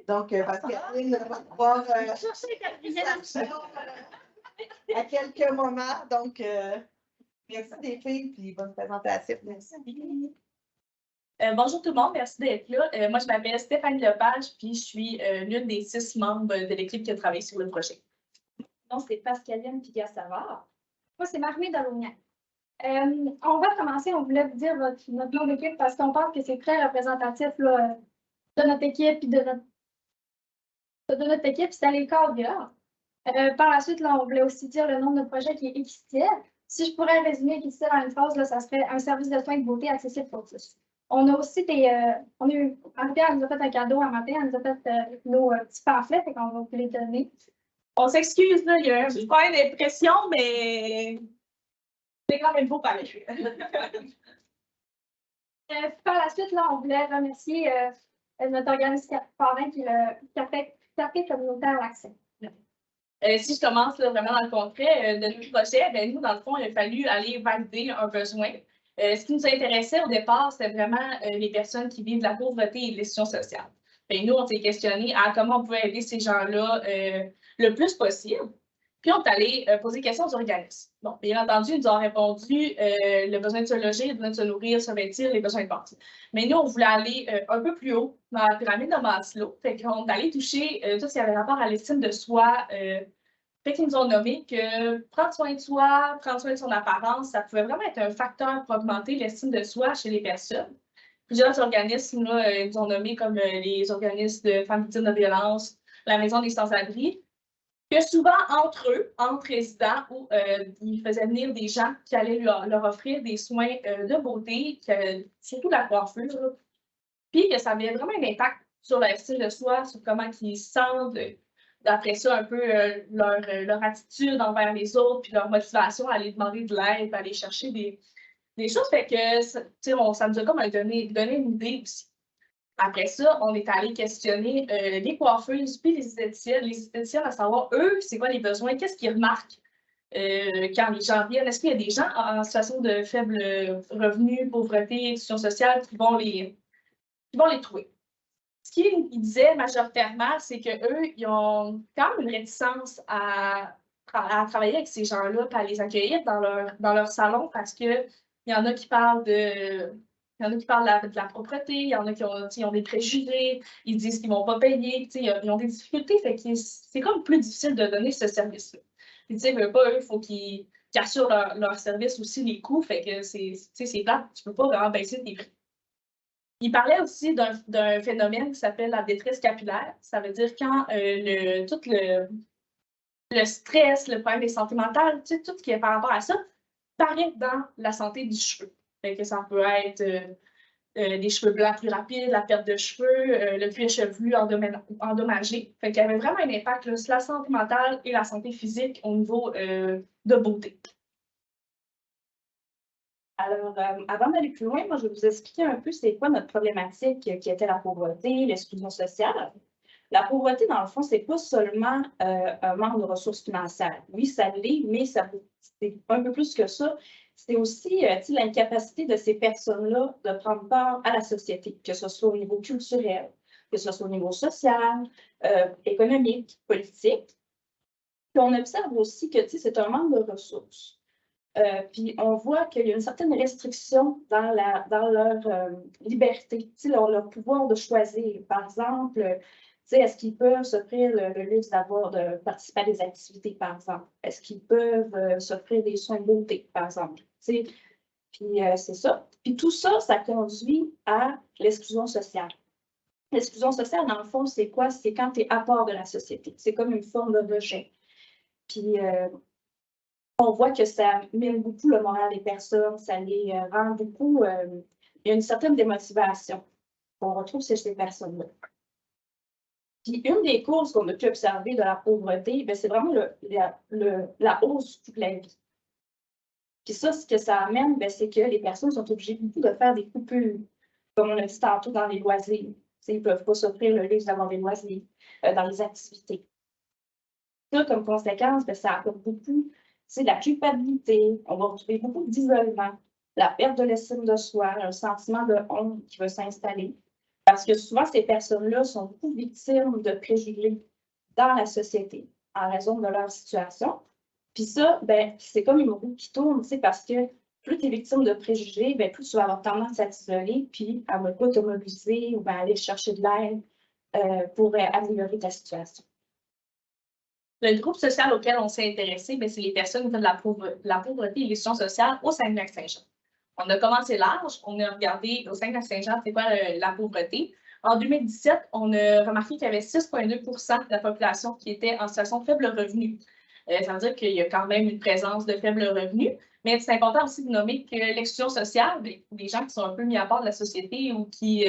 Donc, parce qu'Aline va pouvoir à quelques moments. Donc, merci des filles, puis bonne présentation. Merci. Bonjour tout le monde, merci d'être là. Moi, je m'appelle Stéphanie Lepage, puis je suis l'une des 6 membres de l'équipe qui a travaillé sur le projet. Donc, c'est Pascaline Pigas-Savard. Moi, c'est Marie Dalognan. On va commencer, on voulait vous dire notre nom d'équipe parce qu'on pense que c'est très représentatif là, de notre équipe et de notre équipe, c'est les Cordia. Par la suite, là, on voulait aussi dire le nom de notre projet qui est Equistia. Si je pourrais résumer Equistia dans une phrase, là, ça serait un service de soins de beauté accessible pour tous. On a aussi on a eu, Marie-Pierre nous a fait un cadeau un matin, elle nous a fait nos petits pamphlets, fait qu'on va vous les donner. On s'excuse, là, il y a un petit point d'impression, mais c'est quand même beau pareil. Par la suite, là, on voulait remercier notre organisme parrain qui est le Café communautaire L'Accès. Si je commence là, vraiment dans le concret de notre projet, ben, nous, dans le fond, il a fallu aller valider un besoin. Ce qui nous intéressait au départ, c'était vraiment les personnes qui vivent de la pauvreté et de l'exclusion sociale. Ben, nous, on s'est questionné à comment on pouvait aider ces gens-là le plus possible. Puis, on est allé poser des questions aux organismes. Bon, bien entendu, ils nous ont répondu le besoin de se loger, le besoin de se nourrir, se vêtir, les besoins de bâtir. Mais nous, on voulait aller un peu plus haut dans la pyramide de Maslow. Fait qu'on est allé toucher tout ce qui avait rapport à l'estime de soi. Fait qu'ils nous ont nommé que prendre soin de soi, prendre soin de son apparence, ça pouvait vraiment être un facteur pour augmenter l'estime de soi chez les personnes. Plusieurs organismes là, nous ont nommé comme les organismes de femmes victimes de violence, la Maison des sans-abri, que souvent entre eux, entre résidents, où ils faisaient venir des gens qui allaient leur offrir des soins de beauté, surtout la coiffure, là. Puis que ça avait vraiment un impact sur l'estime de soi, sur comment ils se sentent, d'après ça, un peu leur attitude envers les autres, puis leur motivation à aller demander de l'aide, à aller chercher des choses. Fait que ça nous a comme donné une idée aussi. Après ça, on est allé questionner les coiffeuses puis les esthéticiennes à savoir, eux, c'est quoi les besoins, qu'est-ce qu'ils remarquent quand les gens viennent. Est-ce qu'il y a des gens en situation de faible revenu, pauvreté, exclusion sociale qui vont les trouver? Ce qu'ils disaient majoritairement, c'est qu'eux, ils ont quand même une réticence à travailler avec ces gens-là, puis à les accueillir dans leur salon parce qu'il y en a qui parlent il y en a qui parlent de la propreté, il y en a qui ont des préjugés, ils disent qu'ils ne vont pas payer, ils ont des difficultés, fait que c'est comme plus difficile de donner ce service-là. Puis, eux, il faut qu'ils assurent leur service aussi les coûts, fait que c'est plate, tu ne peux pas vraiment baisser tes prix. Il parlait aussi d'un phénomène qui s'appelle la détresse capillaire. Ça veut dire quand tout le stress, le problème des santé mentale, tout ce qui est par rapport à ça, paraît dans la santé du cheveu. Fait que ça peut être des cheveux blancs plus rapides, la perte de cheveux, le cuir chevelu endommagé. Fait qu'il y avait vraiment un impact là, sur la santé mentale et la santé physique au niveau de beauté. Alors, avant d'aller plus loin, moi, je vais vous expliquer un peu c'est quoi notre problématique qui était la pauvreté, l'exclusion sociale. La pauvreté, dans le fond, c'est pas seulement un manque de ressources financières. Oui, ça l'est, mais c'est un peu plus que ça. C'est aussi l'incapacité de ces personnes-là de prendre part à la société, que ce soit au niveau culturel, que ce soit au niveau social, économique, politique. Puis on observe aussi que c'est un manque de ressources. Puis on voit qu'il y a une certaine restriction dans leur liberté, leur pouvoir de choisir. Par exemple, est-ce qu'ils peuvent s'offrir le luxe de participer à des activités, par exemple? Est-ce qu'ils peuvent s'offrir des soins de beauté, par exemple? Puis c'est ça. Puis tout ça, ça conduit à l'exclusion sociale. L'exclusion sociale, dans le fond, c'est quoi? C'est quand tu es à part de la société. C'est comme une forme de rejet. Puis on voit que ça mine beaucoup le moral des personnes, ça les rend beaucoup. Il y a une certaine démotivation qu'on retrouve chez ces personnes-là. Puis une des causes qu'on a pu observer de la pauvreté, c'est vraiment la hausse du coût de la vie. Puis ça, ce que ça amène, c'est que les personnes sont obligées beaucoup de faire des coupures, comme on a dit tantôt dans les loisirs. Ils ne peuvent pas s'offrir le luxe d'avoir des loisirs dans les activités. Ça, comme conséquence, ça apporte beaucoup. C'est la culpabilité, on va retrouver beaucoup d'isolement, la perte de l'estime de soi, un sentiment de honte qui va s'installer. Parce que souvent, ces personnes-là sont beaucoup victimes de préjugés dans la société en raison de leur situation. Puis ça, ben, c'est comme une roue qui tourne, tu sais, parce que plus tu es victime de préjugés, ben, plus tu vas avoir tendance à t'isoler, puis à ne pas te mobiliser ou ben, aller chercher de l'aide pour améliorer ta situation. Le groupe social auquel on s'est intéressé, c'est les personnes qui font de la pauvreté et l'exclusion sociale au Saguenay-Lac-Saint-Jean. On a commencé large, on a regardé au Saguenay-Lac-Saint-Jean c'est quoi la pauvreté. En 2017, on a remarqué qu'il y avait 6,2 % de la population qui était en situation de faible revenu. Ça veut dire qu'il y a quand même une présence de faible revenu, mais c'est important aussi de nommer que l'exclusion sociale, les gens qui sont un peu mis à part de la société ou qui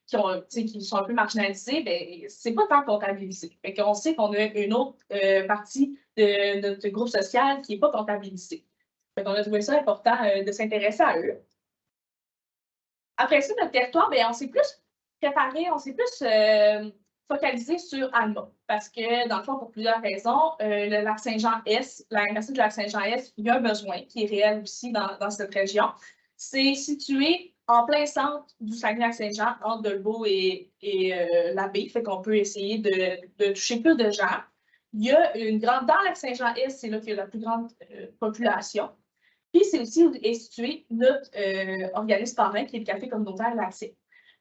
sont un peu marginalisés, c'est pas tant comptabilisé. Fait qu'on sait qu'on a une autre partie de notre groupe social qui n'est pas comptabilisée. Fait qu'on a trouvé ça important de s'intéresser à eux. Après ça, notre territoire, on s'est plus préparé, on s'est plus focalisé sur Alma. Parce que, dans le fond, pour plusieurs raisons, le Lac-Saint-Jean-Est, la MRC du Lac-Saint-Jean-Est, il y a un besoin qui est réel aussi dans cette région. C'est situé en plein centre du Saguenay-Lac-Saint-Jean, entre Dolbeau et la baie, fait qu'on peut essayer de toucher plus de gens. Il y a une grande... Dans Lac-Saint-Jean-Est, c'est là qu'il y a la plus grande population. Puis, c'est aussi où est situé notre organisme parrain, qui est le Café communautaire L'Accès.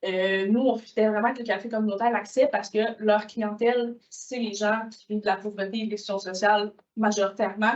Nous, on fitait vraiment avec le Café communautaire L'Accès parce que leur clientèle, c'est les gens qui vivent de la pauvreté et de l'exclusion sociale majoritairement.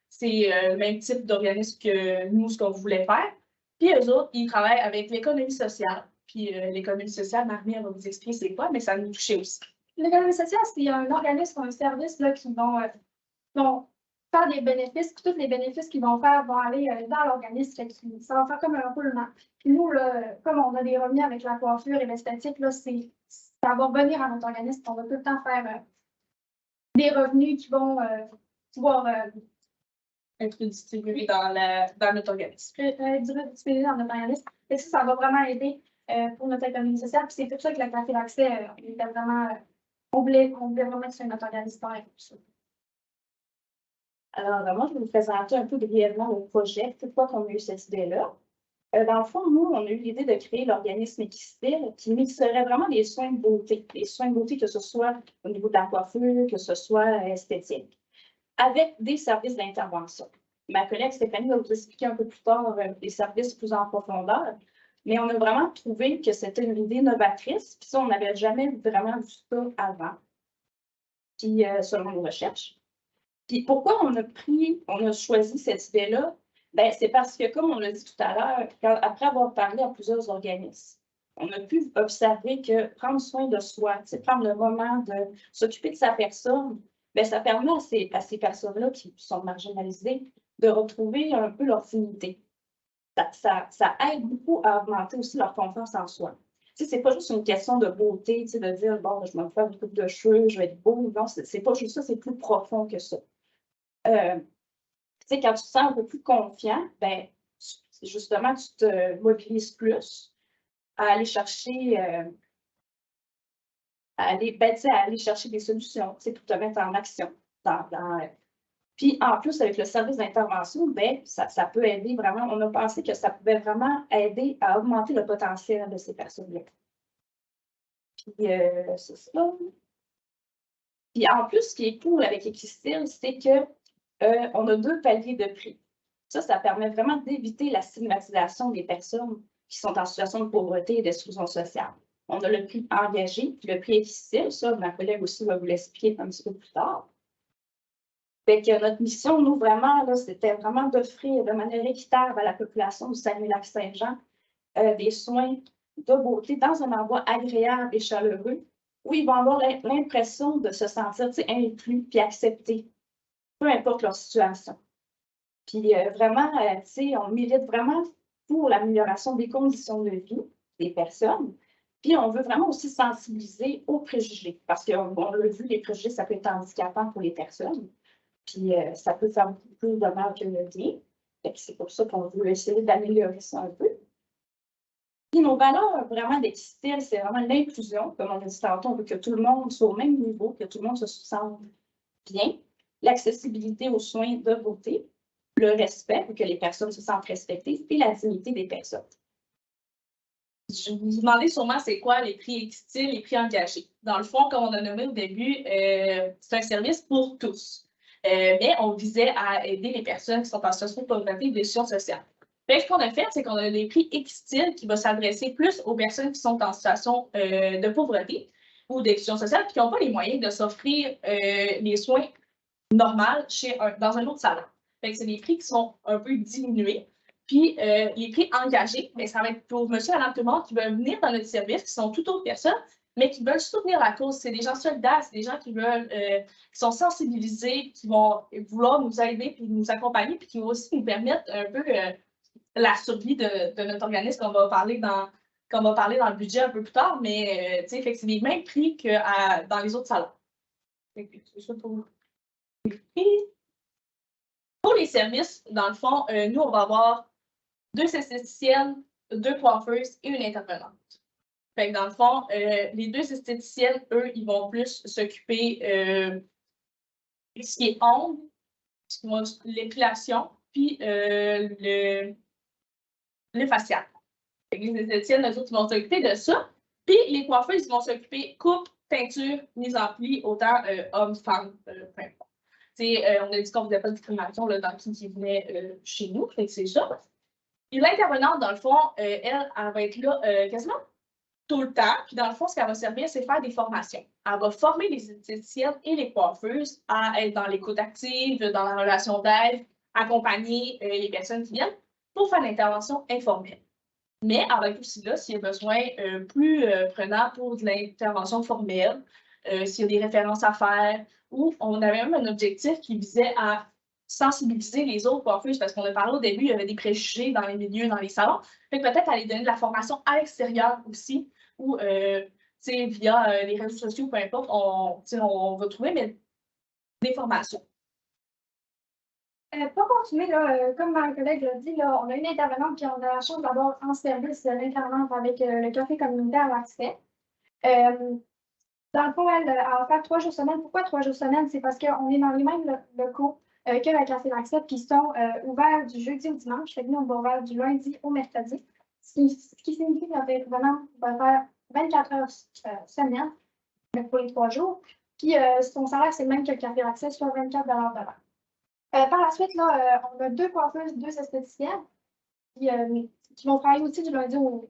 C'est le même type d'organisme que nous, ce qu'on voulait faire. Puis, eux autres, ils travaillent avec l'économie sociale. Puis, l'économie sociale, Marie, elle va vous expliquer c'est quoi, mais ça nous touchait aussi. L'économie sociale, c'est un organisme, un service là, qui vont faire des bénéfices, puis tous les bénéfices qu'ils vont faire vont aller dans l'organisme. Ça va faire comme un roulement. Puis nous, là, comme on a des revenus avec la coiffure et l'esthétique, ça va revenir à notre organisme. On va tout le temps faire des revenus qui vont pouvoir être distribués dans notre organisme. Distribués dans notre organisme. Et ça va vraiment aider pour notre économie sociale. Puis c'est pour ça que le Café L'Accès, on voulait vraiment que ce soit notre organisme et tout ça. Alors, moi, je vais vous présenter un peu brièvement le projet, pourquoi on a eu cette idée-là. Dans le fond, nous, on a eu l'idée de créer l'organisme Equistyle qui mixerait vraiment les soins de beauté. Les soins de beauté, que ce soit au niveau de la coiffure, que ce soit esthétique, avec des services d'intervention. Ma collègue Stéphanie va vous expliquer un peu plus tard les services plus en profondeur, mais on a vraiment trouvé que c'était une idée novatrice, puis ça, on n'avait jamais vraiment vu ça avant, puis selon nos recherches. Puis pourquoi on a choisi cette idée-là? C'est parce que, comme on l'a dit tout à l'heure, après avoir parlé à plusieurs organismes, on a pu observer que prendre soin de soi, prendre le moment de s'occuper de sa personne, ça permet à ces personnes-là qui sont marginalisées de retrouver un peu leur dignité. Ça aide beaucoup à augmenter aussi leur confiance en soi. C'est pas juste une question de beauté, de dire, bon, je vais me faire une coupe de cheveux, je vais être beau. Non, c'est pas juste ça, c'est plus profond que ça. Quand tu te sens un peu plus confiant, justement, tu te mobilises plus à aller chercher, aller chercher des solutions pour te mettre en action. Puis, en plus, avec le service d'intervention, ça peut aider vraiment. On a pensé que ça pouvait vraiment aider à augmenter le potentiel de ces personnes-là. Puis, c'est ça. Puis, en plus, ce qui est cool avec Equistyle, c'est que on a 2 paliers de prix. Ça permet vraiment d'éviter la stigmatisation des personnes qui sont en situation de pauvreté et d'exclusion sociale. On a le prix engagé, puis le prix Equistyle. Ça, ma collègue aussi va vous l'expliquer un petit peu plus tard. Fait que notre mission, nous, vraiment, c'était vraiment d'offrir de manière équitable à la population du Saguenay-Lac-Saint-Jean des soins de beauté dans un endroit agréable et chaleureux où ils vont avoir l'impression de se sentir inclus puis acceptés, peu importe leur situation. Puis vraiment, on milite vraiment pour l'amélioration des conditions de vie des personnes. Puis on veut vraiment aussi sensibiliser aux préjugés, parce qu'on l'a vu, les préjugés, ça peut être handicapant pour les personnes. Puis ça peut faire beaucoup plus de mal que le bien. C'est pour ça qu'on veut essayer d'améliorer ça un peu. Puis nos valeurs vraiment d'Equistyle, c'est vraiment l'inclusion. Comme on a dit tantôt, on veut que tout le monde soit au même niveau, que tout le monde se sente bien. L'accessibilité aux soins de beauté, le respect pour que les personnes se sentent respectées et la dignité des personnes. Je vous demandez sûrement c'est quoi les prix X-Style, les prix engagés. Dans le fond, comme on a nommé au début, c'est un service pour tous. Mais on visait à aider les personnes qui sont en situation de pauvreté et d'exclusion sociale. Ce qu'on a fait, c'est qu'on a des prix X-Style qui vont s'adresser plus aux personnes qui sont en situation de pauvreté ou d'exclusion sociale et qui n'ont pas les moyens de s'offrir les soins normaux dans un autre salon. C'est des prix qui sont un peu diminués. Puis les prix engagés, bien, ça va être pour monsieur, madame, tout le monde qui veulent venir dans notre service, qui sont toute autre personne, mais qui veulent soutenir la cause. C'est des gens solidaires, c'est des gens qui veulent, qui sont sensibilisés, qui vont vouloir nous aider puis nous accompagner, puis qui vont aussi nous permettre un peu la survie de notre organisme qu'on va parler dans le budget un peu plus tard, mais fait que c'est les mêmes prix que dans les autres salons. C'est ça pour les prix. Pour les services, dans le fond, nous, on va avoir 2 esthéticiennes, 2 coiffeuses et une intervenante. Fait que dans le fond, les 2 esthéticiennes, eux, ils vont plus s'occuper de ce qui est ongles, l'épilation, puis le facial. Fait que les esthéticiennes, eux autres, ils vont s'occuper de ça. Puis les coiffeuses, ils vont s'occuper coupe, teinture, mise en pli, autant hommes, femmes, peu importe. On a dit qu'on ne faisait pas de discrimination là, dans qui venait chez nous, fait que c'est ça. Et l'intervenante, dans le fond, elle va être là quasiment tout le temps. Puis dans le fond, ce qu'elle va servir, c'est faire des formations. Elle va former les esthéticiennes et les coiffeuses à être dans l'écoute active, dans la relation d'aide, accompagner les personnes qui viennent pour faire l'intervention informelle. Mais elle va être aussi là s'il y a besoin plus prenant pour de l'intervention formelle, s'il y a des références à faire, ou on avait même un objectif qui visait à sensibiliser les autres coiffeuses, parce qu'on a parlé au début, il y avait des préjugés dans les milieux, dans les salons. Fait que peut-être aller donner de la formation à l'extérieur aussi, ou via les réseaux sociaux, peu importe, on va trouver mais des formations. Pour continuer, là, comme ma collègue l'a dit, là, on a une intervenante qui on a la chance d'avoir en service l'intervenante avec le café communautaire l'accès. Dans le fond, elle va faire 3 jours semaine. Pourquoi 3 jours semaine? C'est parce qu'on est dans les mêmes locaux que le café d'accès qui sont ouverts du jeudi au dimanche. Fait que nous, on va ouvert du lundi au mercredi. Ce qui signifie que notre intervenant va faire 24 heures semaine pour les 3 jours. Puis son salaire, c'est le même que le café d'accès, soit 24 de l'heure. Par la suite, là, on a 2 coiffeuses, 2 esthéticiennes qui vont travailler aussi du lundi au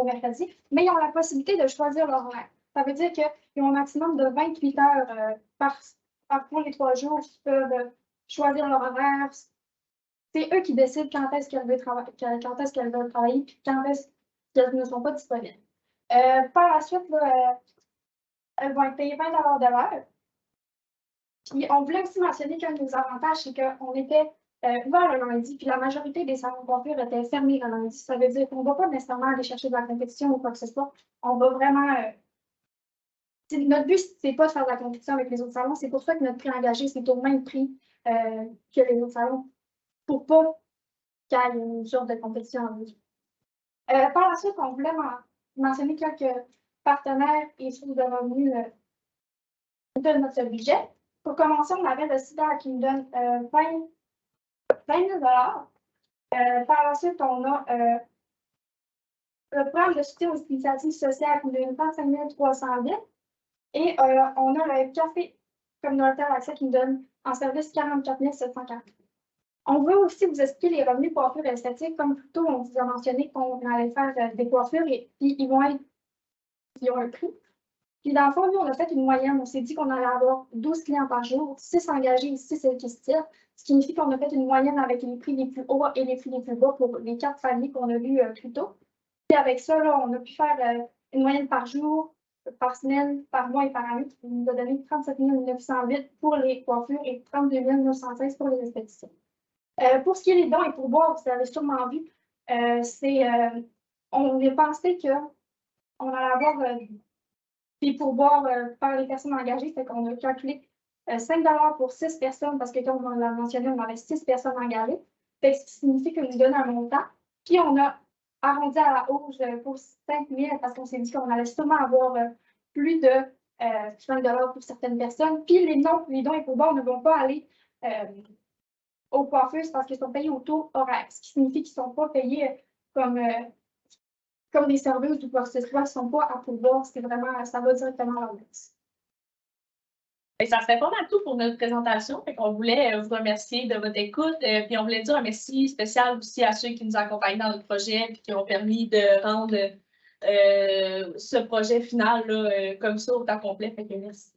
mercredi, mais ils ont la possibilité de choisir leur horaire. Ça veut dire qu'ils ont un maximum de 28 heures pour les 3 jours. Ils peuvent choisir leur horaire. C'est eux qui décident quand est-ce qu'elles veulent travailler, puis quand est-ce qu'elles ne sont pas disponibles. Par la suite, là, elles vont être payées 20 $ de l'heure. Puis on voulait aussi mentionner qu'un de nos avantages, c'est qu'on était ouvert le lundi, puis la majorité des salons de coiffure étaient fermés le lundi. Ça veut dire qu'on ne va pas nécessairement aller chercher de la compétition ou quoi que ce soit. On va vraiment. Notre but, c'est pas de faire de la compétition avec les autres salons. C'est pour ça que notre prix engagé, c'est au même prix que les autres salons, pour pas qu'il y ait une sorte de compétition en nous. Par la suite, on voulait mentionner quelques partenaires et sources de revenus de notre budget. Pour commencer, on avait le CIDAR qui nous donne 20 000 $. Par la suite, on a le programme de soutien aux initiatives sociales qui nous donne 25 300 $. Et on a le café communautaire d'accès qui nous donne en service 44 740 $. On veut aussi vous expliquer les revenus coiffure et esthétique. Comme plus tôt, on vous a mentionné qu'on allait faire des coiffures et puis ils ont un prix. Puis dans le fond, nous, on a fait une moyenne. On s'est dit qu'on allait avoir 12 clients par jour, 6 engagés et 6 qui se tirent, ce qui signifie qu'on a fait une moyenne avec les prix les plus hauts et les prix les plus bas pour les 4 familles qu'on a vues plus tôt. Puis avec ça, là, on a pu faire une moyenne par jour, par semaine, par mois et par année, qui nous a donné 37 908 pour les coiffures et 32 916 pour les esthéticiens. Pour ce qui est des dons et pourboires, vous avez sûrement vu, on a pensé qu'on allait avoir des pourboires par les personnes engagées, fait qu'on a calculé 5 $ pour 6 personnes, parce que comme on l'a mentionné, on avait 6 personnes engagées, fait que ce qui signifie qu'on nous donne un montant. Puis on a arrondi à la hausse pour 5 000 parce qu'on s'est dit qu'on allait sûrement avoir plus de 5 $ pour certaines personnes. Puis les dons et pourboires ne vont pas aller aux coiffeuses parce qu'ils sont payés au taux horaire, ce qui signifie qu'ils ne sont pas payés comme comme des services ou quoi que ce soit, ne sont pas à pourvoir, c'est vraiment, ça va directement à l'organisme. Et ça serait pas mal tout pour notre présentation. Fait qu'on voulait vous remercier de votre écoute. Puis on voulait dire un merci spécial aussi à ceux qui nous accompagnent dans notre projet et qui ont permis de rendre ce projet final là, comme ça au temps complet. Fait que merci.